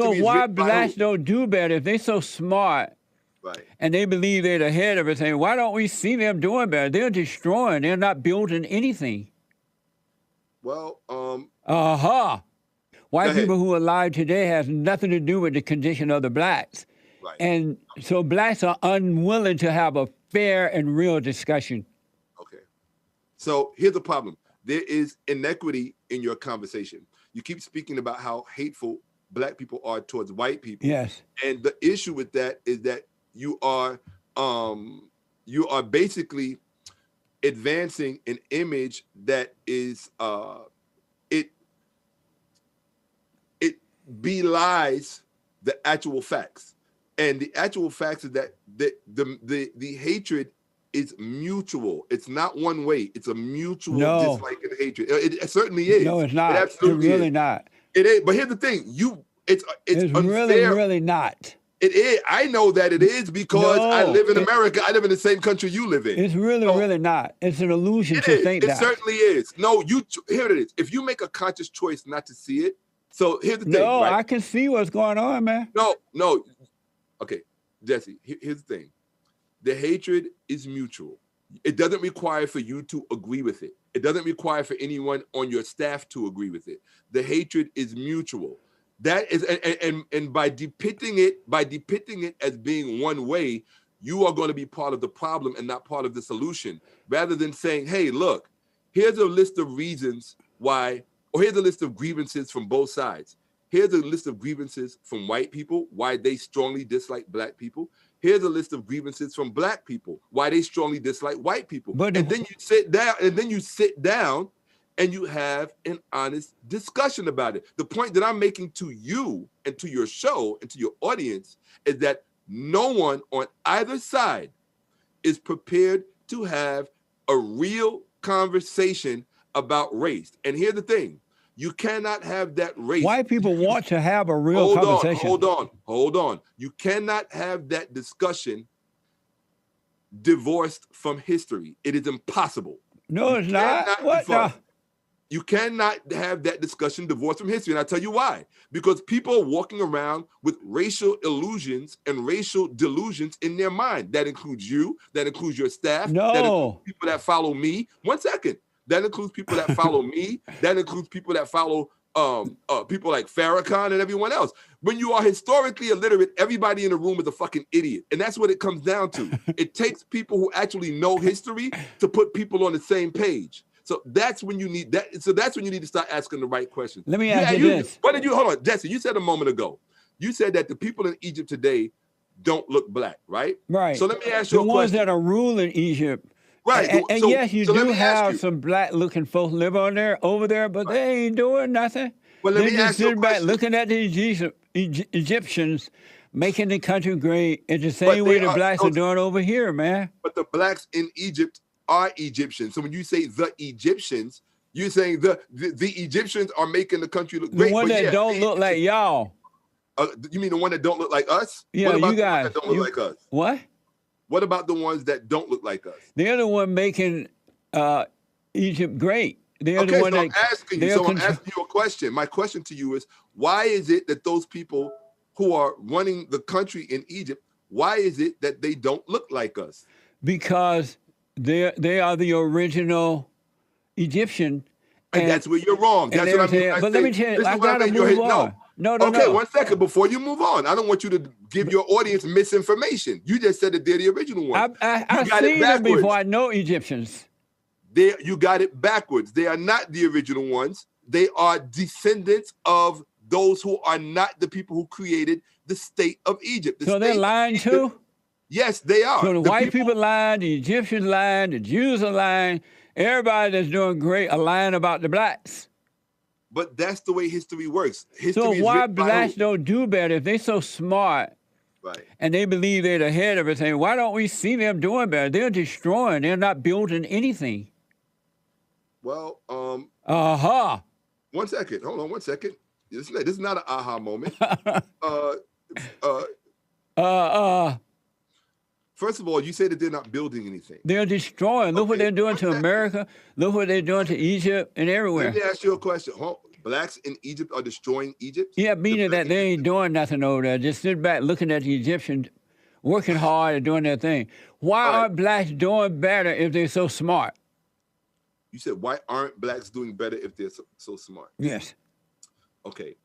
So history is why written by blacks who? don't do better if they're so smart Right. and they believe they're ahead of everything? Why don't we see them doing better? They're destroying. They're not building anything. Well, Aha. go White ahead. people who are alive today has nothing to do with the condition of the blacks. Right. And so blacks are unwilling to have a fair and real discussion. Okay. So here's the problem. There is inequity in your conversation. You keep speaking about how hateful black people are towards white people. Yes. And the issue with that is that you are basically advancing an image that is it belies the actual facts. And the actual facts is that the hatred is mutual. It's not one way. It's a mutual dislike and hatred. It certainly is. No, it's not. It absolutely it's really is. not. It is. But here's the thing: it's unfair. Really not. It is. I know that it is because I live in America. I live in the same country you live in. It's really not. It's an illusion to think that. It certainly is. No, here it is. If you make a conscious choice not to see it, so here's the thing. No, right? I can see what's going on, man. No. Okay, Jesse, here's the thing. The hatred is mutual. It doesn't require for you to agree with it. It doesn't require for anyone on your staff to agree with it. The hatred is mutual. That is, and by depicting it as being one way, you are going to be part of the problem and not part of the solution. Rather than saying, hey, look, here's a list of reasons why, or here's a list of grievances from both sides. Here's a list of grievances from white people, why they strongly dislike black people. Here's a list of grievances from black people, why they strongly dislike white people. Then you sit down, and you have an honest discussion about it. The point that I'm making to you and to your show and to your audience is that no one on either side is prepared to have a real conversation about race. And here's the thing. You cannot have that race. White people want to have a real conversation. Hold on. You cannot have that discussion divorced from history. It is impossible. No, it's not. What the? You cannot have that discussion divorced from history. And I'll tell you why. Because people are walking around with racial illusions and racial delusions in their mind. That includes you. That includes your staff. No. That includes people that follow me. 1 second. That includes people that follow me. That includes people that follow people like Farrakhan and everyone else. When you are historically illiterate, everybody in the room is a fucking idiot. And that's what it comes down to. It takes people who actually know history to put people on the same page. So that's when you need that. So that's when you need to start asking the right questions. Let me ask you this. What did you, hold on, Jesse, you said a moment ago, you said that the people in Egypt today don't look black, right? Right. So let me ask you a question. The ones that are ruling Egypt. Right. And yes, you do have some black-looking folks live over there, but they ain't doing nothing. Well, let me ask you a sitting back question. looking at the Egyptians making the country great in the same way the blacks are doing over here, man. But the blacks in Egypt are Egyptians. So when you say the Egyptians, you're saying the Egyptians are making the country look great. The one that don't look like y'all. You mean the one that don't look like us? Yeah, what about you guys. The ones that don't look like us? What? What about the ones that don't look like us? They're the one making Egypt great. They're the one I'm asking you a question. My question to you is, why is it that those people who are running the country in Egypt, why is it that they don't look like us? Because they are the original Egyptian. And that's where you're wrong. That's what I mean. But let me tell you, I got to move on. No. Okay, 1 second before you move on. I don't want you to give your audience misinformation. You just said that they're the original one. I've seen them before. I know Egyptians. You got it backwards. They are not the original ones. They are descendants of those who are not the people who created the state of Egypt. So they're lying too? Yes, they are. So the white people lying, the Egyptians lying, the Jews are lying. Everybody that's doing great are lying about the blacks. But that's the way history works. So why blacks don't do better if they're so smart, right? And they believe they're ahead of everything? Why don't we see them doing better? They're destroying. They're not building anything. Well, 1 second. Hold on 1 second. This is not an aha moment. First of all, you say that they're not building anything. They're destroying. Look what they're doing to America. Look what they're doing to Egypt and everywhere. Let me ask you a question. blacks in Egypt are destroying Egypt? Yeah, The meaning black that they ain't doing nothing over there. Just sitting back looking at the Egyptians working hard and doing their thing. Why All right. aren't blacks doing better if they're so smart? You said, why aren't blacks doing better if they're so smart? Yes. Okay.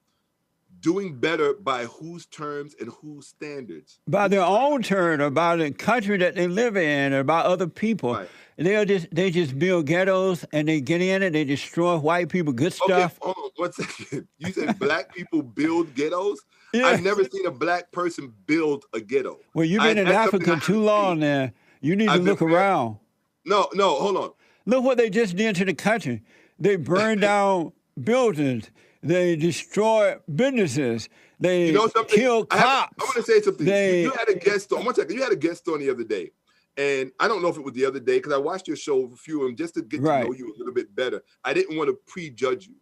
Doing better by whose terms and whose standards? By their own turn, or by the country that they live in, or by other people. Right. They just build ghettos and they get in it, they destroy white people, good Okay, stuff. hold on 1 second. You said black people build ghettos? Yeah. I've never seen a black person build a ghetto. Well, you've been in That's something Africa I too haven't long seen. now. You need to I've been look where? around. No, hold on. Look what they just did to the country. They burned down buildings. They destroyed businesses. They You know something? killed cops. I'm going to say something. They- You had a guest on. 1 second. You had a guest on the other day. And I don't know if it was the other day because I watched your show, a few of them, just to get Right. to know you a little bit better. I didn't want to prejudge you.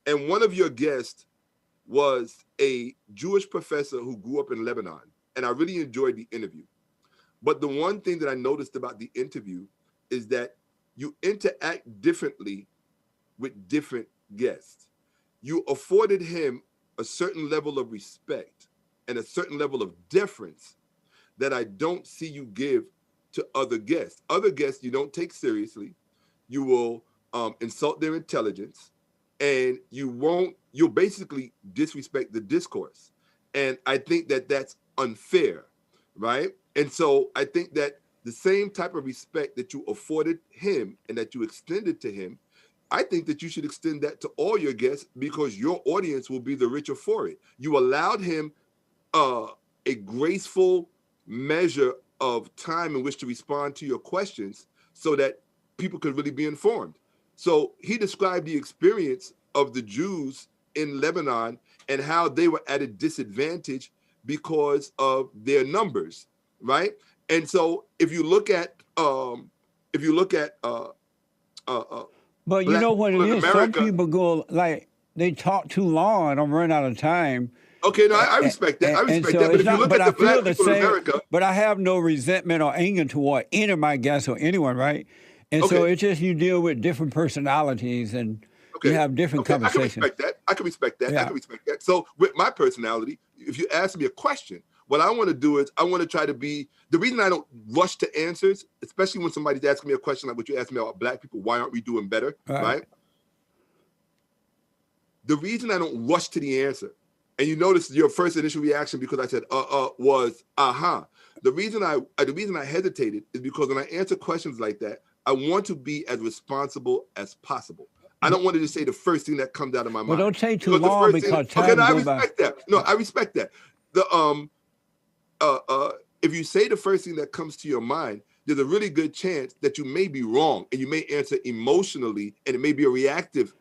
And one of your guests was a Jewish professor who grew up in Lebanon. And I really enjoyed the interview. But the one thing that I noticed about the interview is that you interact differently with different guests. You afforded him a certain level of respect and a certain level of deference that I don't see you give to other guests. Other guests you don't take seriously. You will insult their intelligence, and you'll basically disrespect the discourse. And I think that that's unfair, right? And so I think that the same type of respect that you afforded him and that you extended to him, I think that you should extend that to all your guests because your audience will be the richer for it. You allowed him a graceful measure of time in which to respond to your questions so that people could really be informed. So he described the experience of the Jews in Lebanon and how they were at a disadvantage because of their numbers, right? And so if you look at but you black know what it people in is? Some America- people go like they talk too long and I'm running out of time. Okay, no, I respect that. I And respect so that. But it's if you not- look but at I the black feel the people in same- America, But I have no resentment or anger toward any of my guests or anyone, right? And so Okay. it's just you deal with different personalities and okay, you have different okay, conversations. I can respect that. I Yeah. can respect that. So with my personality, if you ask me a question, what I want to do is I want to try to be, the reason I don't rush to answers, especially when somebody's asking me a question like what you asked me about black people, why aren't we doing better, right? The reason I don't rush to the answer, and you notice your first initial reaction because I said was The reason I hesitated is because when I answer questions like that, I want to be as responsible as possible. I don't want to just say the first thing that comes out of my mind. Well, don't take too Because the long first because thing- time okay, no, I go by. respect that. No, I respect that. If you say the first thing that comes to your mind, there's a really good chance that you may be wrong and you may answer emotionally, and it may be a reactionary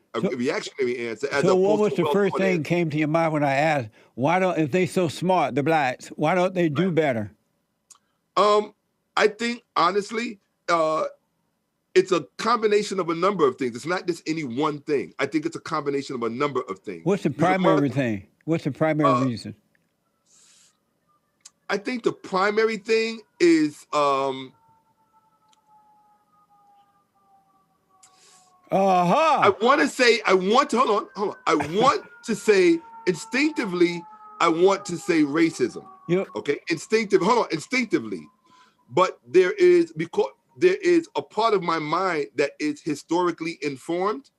answer. As So what opposed was to the a first well-thought thing answer. came to your mind when I asked, if they so smart, the blacks, why don't they do better? I think honestly, it's a combination of a number of things. It's not just any one thing. I think it's a combination of a number of things. What's the primary thing? What's the primary reason? I think the primary thing is Uh-huh. I want to say instinctively, I want to say racism. Yep. Okay, instinctively. But there is a part of my mind that is historically informed.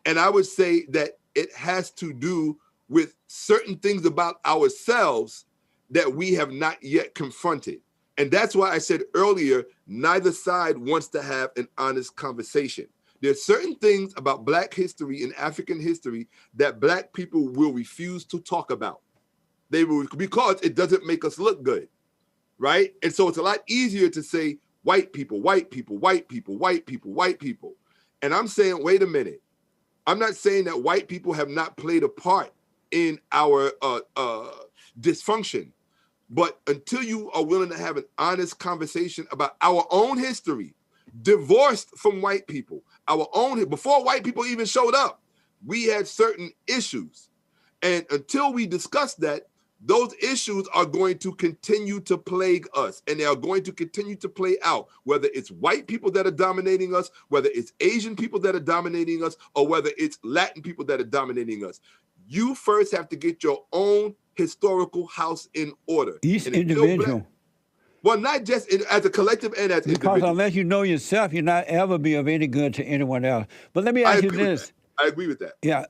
And I would say that it has to do with certain things about ourselves that we have not yet confronted. And that's why I said earlier, neither side wants to have an honest conversation. There's certain things about Black history and African history that Black people will refuse to talk about. They will, because it doesn't make us look good, right? And so it's a lot easier to say white people, white people, white people, white people, white people. And I'm saying, wait a minute. I'm not saying that white people have not played a part in our dysfunction. But until you are willing to have an honest conversation about our own history, divorced from white people, before white people even showed up, we had certain issues. And until we discuss that, those issues are going to continue to plague us, and they are going to continue to play out, whether it's white people that are dominating us, whether it's Asian people that are dominating us, or whether it's Latin people that are dominating us. You first have to get your own historical house in order. Each And until individual. well, not just as a collective and as Because individuals. unless you know yourself, you'll not ever be of any good to anyone else. But let me I ask you agree with this. that. I agree with that. Yeah,